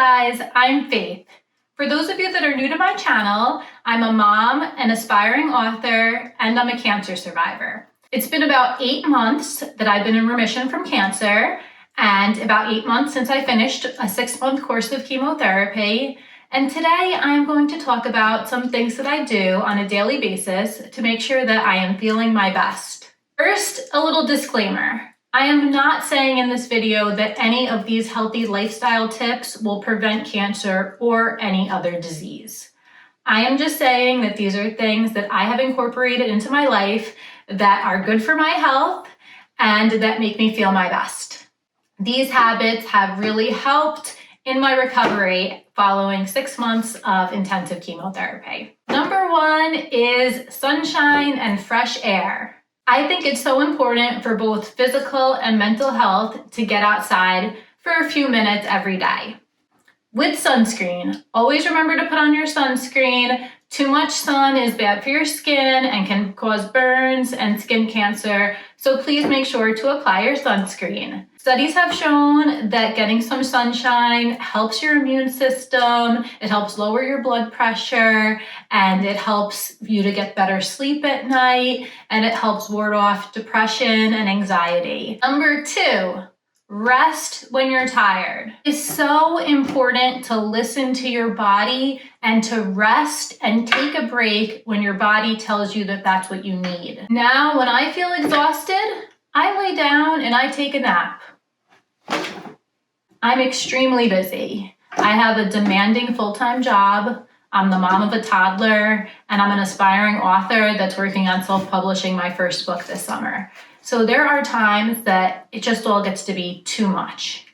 guys, I'm Faith. For those of you that are new to my channel, I'm a mom, an aspiring author, and I'm a cancer survivor. It's been about 8 months that I've been in remission from cancer, and about 8 months since I finished a 6-month course of chemotherapy. And today I'm going to talk about some things that I do on a daily basis to make sure that I am feeling my best. First, a little disclaimer. I am not saying in this video that any of these healthy lifestyle tips will prevent cancer or any other disease. I am just saying that these are things that I have incorporated into my life that are good for my health and that make me feel my best. These habits have really helped in my recovery following 6 months of intensive chemotherapy. Number 1 is sunshine and fresh air. I think it's so important for both physical and mental health to get outside for a few minutes every day. With sunscreen, always remember to put on your sunscreen. Too much sun is bad for your skin and can cause burns and skin cancer, so please make sure to apply your sunscreen. Studies have shown that getting some sunshine helps your immune system, it helps lower your blood pressure, and it helps you to get better sleep at night, and it helps ward off depression and anxiety. Number 2, rest when you're tired. It's so important to listen to your body and to rest and take a break when your body tells you that that's what you need. Now, when I feel exhausted, I lay down and I take a nap. I'm extremely busy. I have a demanding full-time job. I'm the mom of a toddler, and I'm an aspiring author that's working on self-publishing my first book this summer. So there are times that it just all gets to be too much.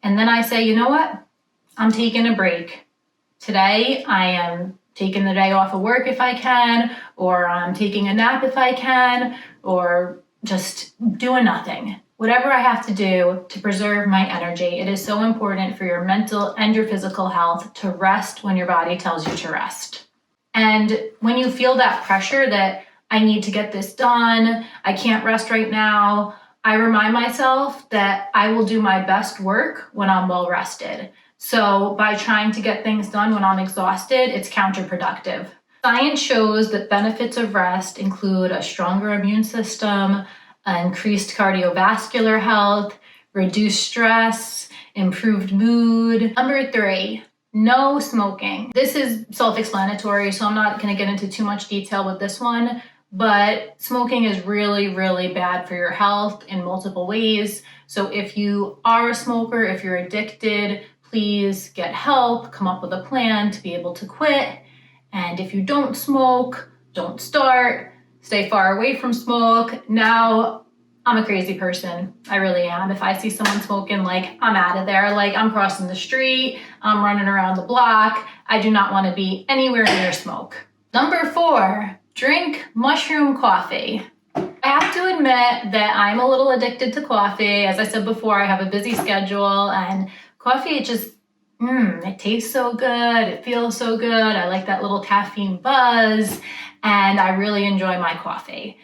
And then I say, you know what? I'm taking a break. Today, I am taking the day off of work if I can, or I'm taking a nap if I can, or just doing nothing. Whatever I have to do to preserve my energy. It is so important for your mental and your physical health to rest when your body tells you to rest. And when you feel that pressure that I need to get this done, I can't rest right now, I remind myself that I will do my best work when I'm well rested. So by trying to get things done when I'm exhausted, it's counterproductive. Science shows that benefits of rest include a stronger immune system, increased cardiovascular health, reduced stress, improved mood. Number 3, no smoking. This is self-explanatory, so I'm not going to get into too much detail with this one, but smoking is really, really bad for your health in multiple ways. So if you are a smoker, if you're addicted, please get help, come up with a plan to be able to quit. And if you don't smoke, don't start. Stay far away from smoke. Now, I'm a crazy person. I really am. If I see someone smoking, I'm out of there. I'm crossing the street. I'm running around the block. I do not want to be anywhere near smoke. Number 4, drink mushroom coffee. I have to admit that I'm a little addicted to coffee. As I said before, I have a busy schedule, and coffee, it tastes so good. It feels so good. I like that little caffeine buzz. And I really enjoy my coffee.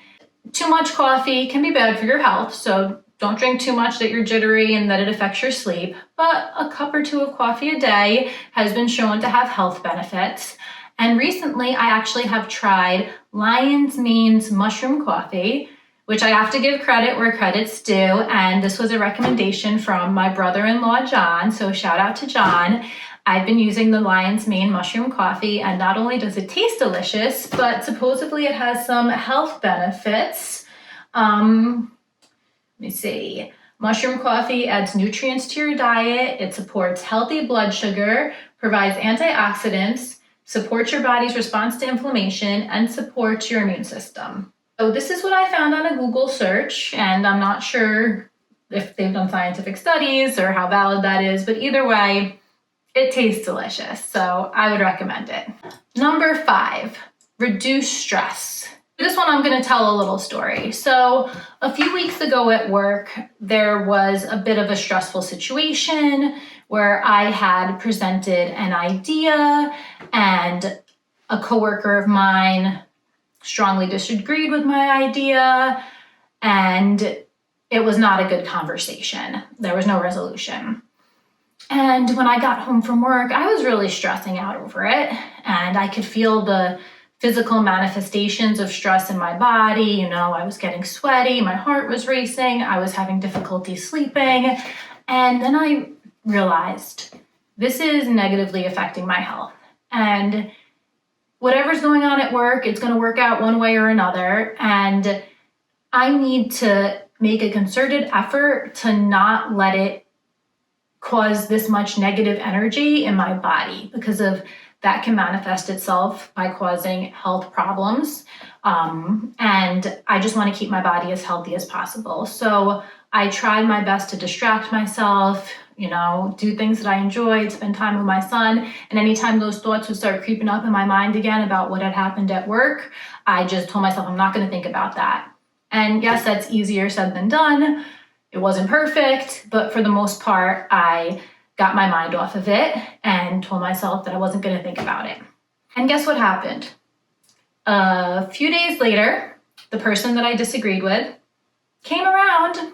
Too much coffee can be bad for your health, so don't drink too much that you're jittery and that it affects your sleep. But a cup or 2 of coffee a day has been shown to have health benefits. And recently, I actually have tried Lion's Mane's mushroom coffee, which I have to give credit where credit's due. And this was a recommendation from my brother-in-law, John. So shout out to John. I've been using the Lion's Mane mushroom coffee, and not only does it taste delicious, but supposedly it has some health benefits. Let me see. Mushroom coffee adds nutrients to your diet. It supports healthy blood sugar, provides antioxidants, supports your body's response to inflammation, and supports your immune system. So this is what I found on a Google search, and I'm not sure if they've done scientific studies or how valid that is, but either way, it tastes delicious, so I would recommend it. Number 5, reduce stress. For this one, I'm going to tell a little story. So a few weeks ago at work, there was a bit of a stressful situation where I had presented an idea and a coworker of mine strongly disagreed with my idea, and it was not a good conversation. There was no resolution. And when I got home from work, I was really stressing out over it. And I could feel the physical manifestations of stress in my body. I was getting sweaty, my heart was racing, I was having difficulty sleeping. And then I realized this is negatively affecting my health. And whatever's going on at work, it's going to work out one way or another. And I need to make a concerted effort to not let it cause this much negative energy in my body, because of that can manifest itself by causing health problems. And I just want to keep my body as healthy as possible. So I tried my best to distract myself, do things that I enjoyed, spend time with my son. And anytime those thoughts would start creeping up in my mind again about what had happened at work, I just told myself, I'm not going to think about that. And yes, that's easier said than done. It wasn't perfect, but for the most part, I got my mind off of it and told myself that I wasn't going to think about it. And guess what happened? A few days later, the person that I disagreed with came around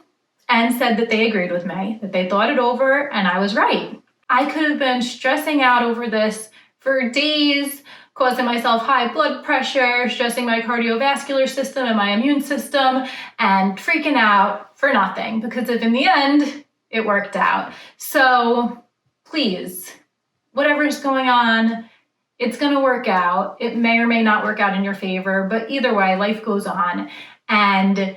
and said that they agreed with me, that they thought it over, and I was right. I could have been stressing out over this for days, causing myself high blood pressure, stressing my cardiovascular system and my immune system, and freaking out for nothing, because if in the end, it worked out. So please, whatever's going on, it's going to work out. It may or may not work out in your favor, but either way, life goes on. And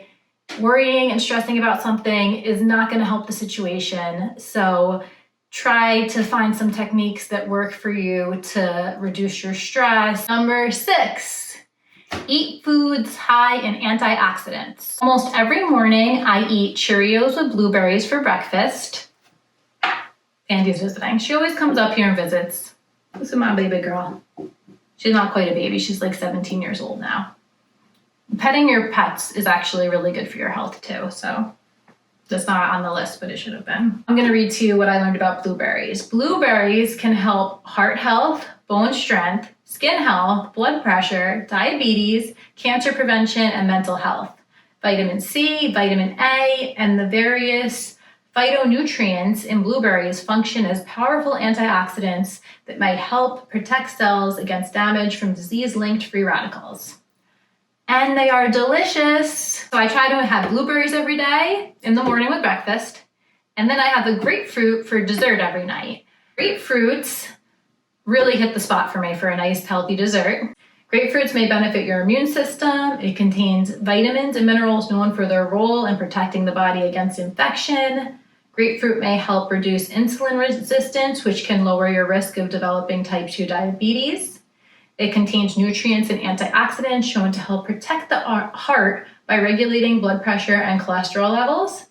worrying and stressing about something is not going to help the situation. So try to find some techniques that work for you to reduce your stress. Number 6, eat foods high in antioxidants. Almost every morning, I eat Cheerios with blueberries for breakfast. Andy's visiting. She always comes up here and visits. This is my baby girl. She's not quite a baby. She's like 17 years old now. Petting your pets is actually really good for your health too. So that's not on the list, but it should have been. I'm going to read to you what I learned about blueberries. Blueberries can help heart health, bone strength, skin health, blood pressure, diabetes, cancer prevention, and mental health. Vitamin C, vitamin A, and the various phytonutrients in blueberries function as powerful antioxidants that might help protect cells against damage from disease-linked free radicals. And they are delicious. So I try to have blueberries every day in the morning with breakfast. And then I have a grapefruit for dessert every night. Grapefruits really hit the spot for me for a nice healthy dessert. Grapefruits may benefit your immune system. It contains vitamins and minerals known for their role in protecting the body against infection. Grapefruit may help reduce insulin resistance, which can lower your risk of developing type 2 diabetes. It contains nutrients and antioxidants shown to help protect the heart by regulating blood pressure and cholesterol levels.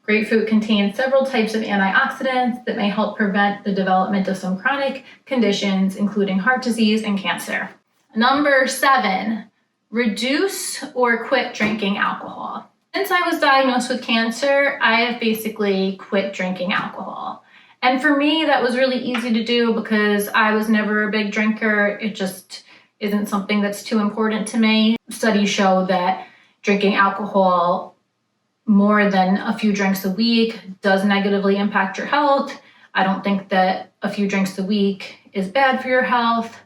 Grapefruit contains several types of antioxidants that may help prevent the development of some chronic conditions, including heart disease and cancer. Number 7, reduce or quit drinking alcohol. Since I was diagnosed with cancer, I have basically quit drinking alcohol. And for me, that was really easy to do because I was never a big drinker. It just isn't something that's too important to me. Studies show that drinking alcohol more than a few drinks a week does negatively impact your health. I don't think that a few drinks a week is bad for your health.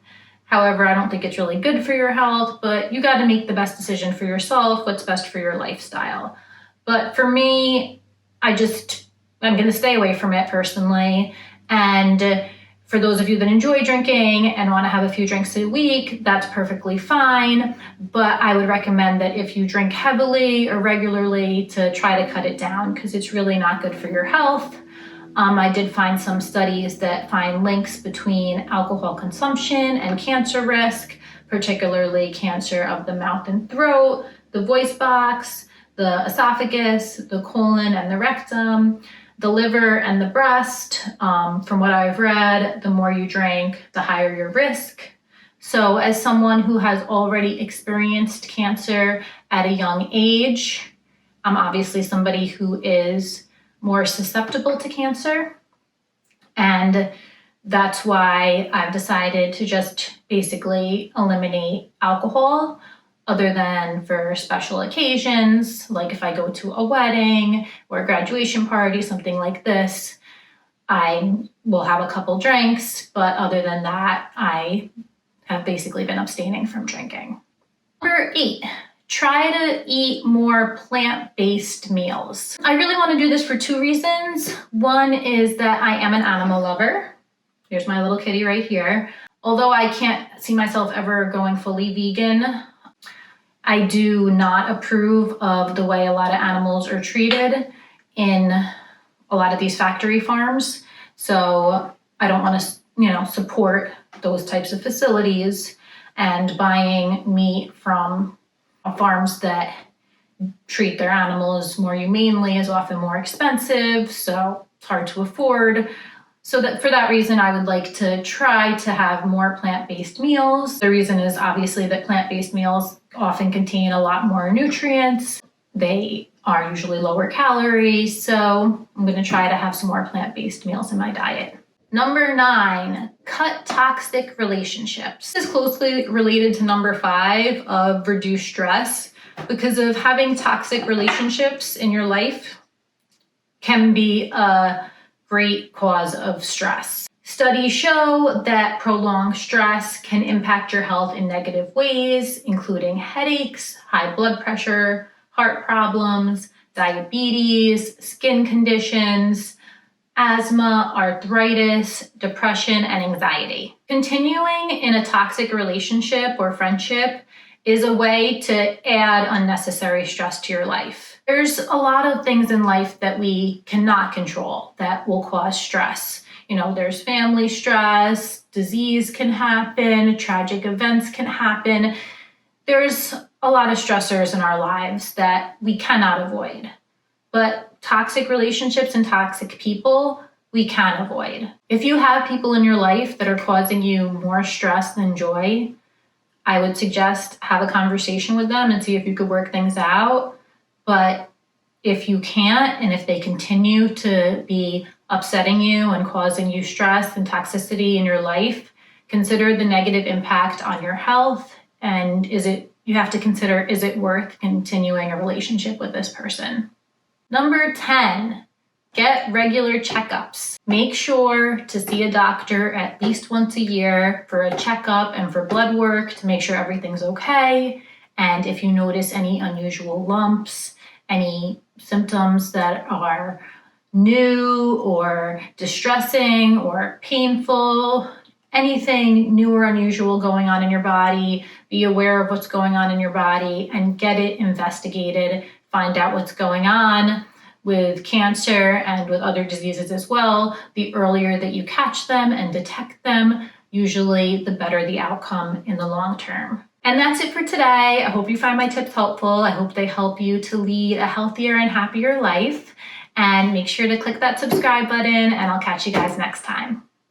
However, I don't think it's really good for your health, but you got to make the best decision for yourself, what's best for your lifestyle. But for me, I'm going to stay away from it personally. And for those of you that enjoy drinking and want to have a few drinks a week, that's perfectly fine. But I would recommend that if you drink heavily or regularly, to try to cut it down because it's really not good for your health. I did find some studies that find links between alcohol consumption and cancer risk, particularly cancer of the mouth and throat, the voice box, the esophagus, the colon and the rectum, the liver and the breast. From what I've read, the more you drink, the higher your risk. So as someone who has already experienced cancer at a young age, I'm obviously somebody who is more susceptible to cancer. And that's why I've decided to just basically eliminate alcohol other than for special occasions, like if I go to a wedding or a graduation party, something like this. I will have a couple drinks, but other than that, I have basically been abstaining from drinking. Number 8, try to eat more plant-based meals. I really want to do this for 2 reasons. One is that I am an animal lover. Here's my little kitty right here. Although I can't see myself ever going fully vegan, I do not approve of the way a lot of animals are treated in a lot of these factory farms. So I don't want to, support those types of facilities, and buying meat from farms that treat their animals more humanely is often more expensive, so it's hard to afford. So that for that reason, I would like to try to have more plant-based meals. The reason is obviously that plant-based meals often contain a lot more nutrients. They are usually lower calorie, so I'm going to try to have some more plant-based meals in my diet. Number 9, cut toxic relationships. This is closely related to number 5 of reduce stress, because of having toxic relationships in your life can be a great cause of stress. Studies show that prolonged stress can impact your health in negative ways, including headaches, high blood pressure, heart problems, diabetes, skin conditions, asthma, arthritis, depression, and anxiety. Continuing in a toxic relationship or friendship is a way to add unnecessary stress to your life. There's a lot of things in life that we cannot control that will cause stress. There's family stress, disease can happen, tragic events can happen. There's a lot of stressors in our lives that we cannot avoid. But toxic relationships and toxic people, we can avoid. If you have people in your life that are causing you more stress than joy, I would suggest have a conversation with them and see if you could work things out. But if you can't, and if they continue to be upsetting you and causing you stress and toxicity in your life, consider the negative impact on your health. And you have to consider, is it worth continuing a relationship with this person? Number 10, get regular checkups. Make sure to see a doctor at least once a year for a checkup and for blood work to make sure everything's okay. And if you notice any unusual lumps, any symptoms that are new or distressing or painful, anything new or unusual going on in your body, be aware of what's going on in your body and get it investigated. Find out what's going on with cancer and with other diseases as well. The earlier that you catch them and detect them, usually the better the outcome in the long term. And that's it for today. I hope you find my tips helpful. I hope they help you to lead a healthier and happier life. And make sure to click that subscribe button, and I'll catch you guys next time.